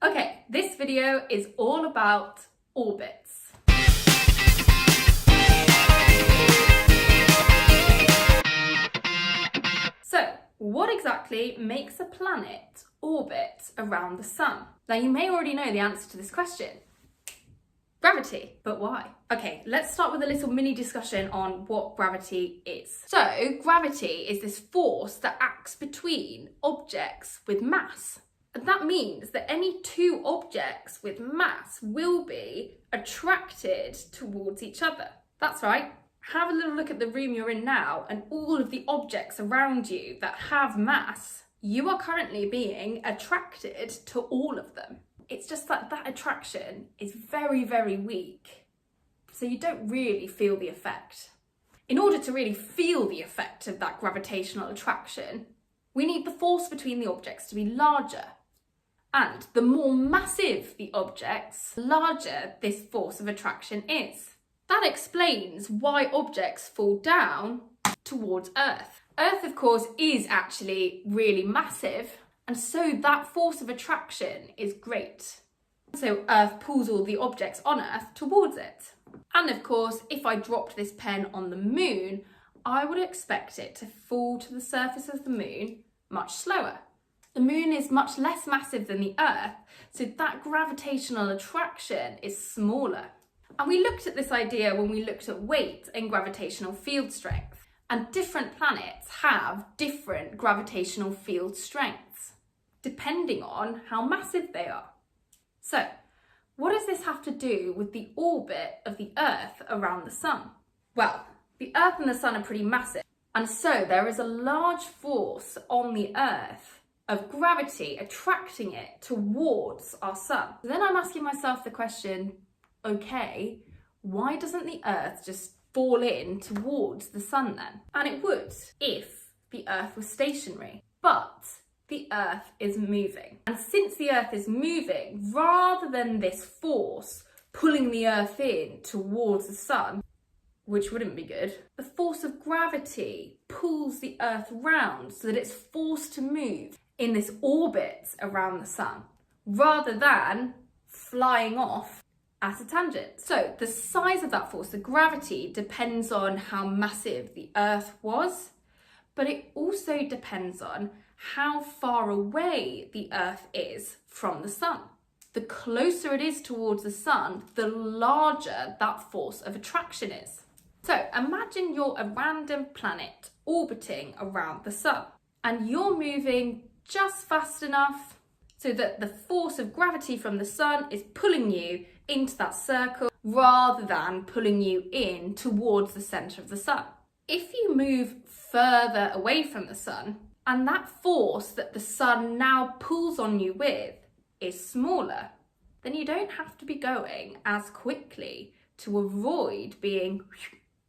Okay, this video is all about orbits. So, what exactly makes a planet orbit around the sun? Now, you may already know the answer to this question. Gravity, but why? Okay, let's start with a little mini discussion on what gravity is. So, gravity is this force that acts between objects with mass. And that means that any two objects with mass will be attracted towards each other. That's right. Have a little look at the room you're in now and all of the objects around you that have mass. You are currently being attracted to all of them. It's just that that attraction is very, very weak. So you don't really feel the effect. In order to really feel the effect of that gravitational attraction, we need the force between the objects to be larger. And the more massive the objects, the larger this force of attraction is. That explains why objects fall down towards Earth. Earth, of course, is actually really massive, and so that force of attraction is great. So Earth pulls all the objects on Earth towards it. And of course, if I dropped this pen on the moon, I would expect it to fall to the surface of the moon much slower. The moon is much less massive than the Earth, so that gravitational attraction is smaller. And we looked at this idea when we looked at weight and gravitational field strength. And different planets have different gravitational field strengths, depending on how massive they are. So, what does this have to do with the orbit of the Earth around the Sun? Well, the Earth and the Sun are pretty massive, and so there is a large force on the Earth of gravity attracting it towards our Sun. So then I'm asking myself the question, okay, why doesn't the Earth just fall in towards the Sun then? And it would if the Earth was stationary, but the Earth is moving. And since the Earth is moving, rather than this force pulling the Earth in towards the Sun, which wouldn't be good, the force of gravity pulls the Earth round so that it's forced to move in this orbit around the Sun, rather than flying off at a tangent. So the size of that force, the gravity, depends on how massive the Earth was, but it also depends on how far away the Earth is from the Sun. The closer it is towards the Sun, the larger that force of attraction is. So imagine you're a random planet orbiting around the Sun, and you're moving just fast enough so that the force of gravity from the Sun is pulling you into that circle rather than pulling you in towards the centre of the Sun. If you move further away from the Sun, and that force that the Sun now pulls on you with is smaller, then you don't have to be going as quickly to avoid being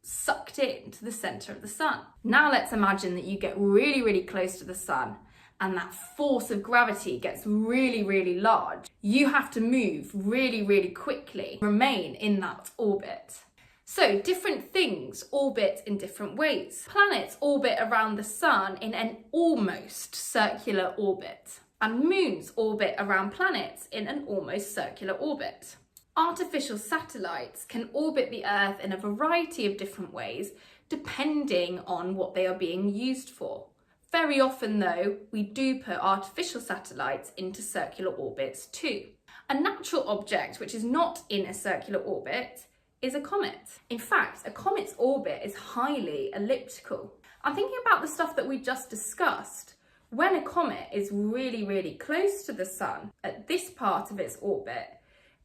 sucked into the centre of the Sun. Now let's imagine that you get really, really close to the Sun and that force of gravity gets really, really large. You have to move really, really quickly, remain in that orbit. So different things orbit in different ways. Planets orbit around the Sun in an almost circular orbit, and moons orbit around planets in an almost circular orbit. Artificial satellites can orbit the Earth in a variety of different ways, depending on what they are being used for. Very often though, we do put artificial satellites into circular orbits too. A natural object which is not in a circular orbit is a comet. In fact, a comet's orbit is highly elliptical. I'm thinking about the stuff that we just discussed. When a comet is really, really close to the Sun at this part of its orbit,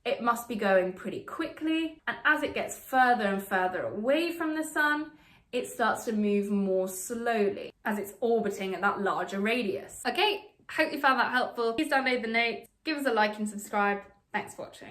it must be going pretty quickly, and as it gets further and further away from the Sun, it starts to move more slowly as it's orbiting at that larger radius. Okay, hope you found that helpful. Please download the notes, give us a like and subscribe. Thanks for watching.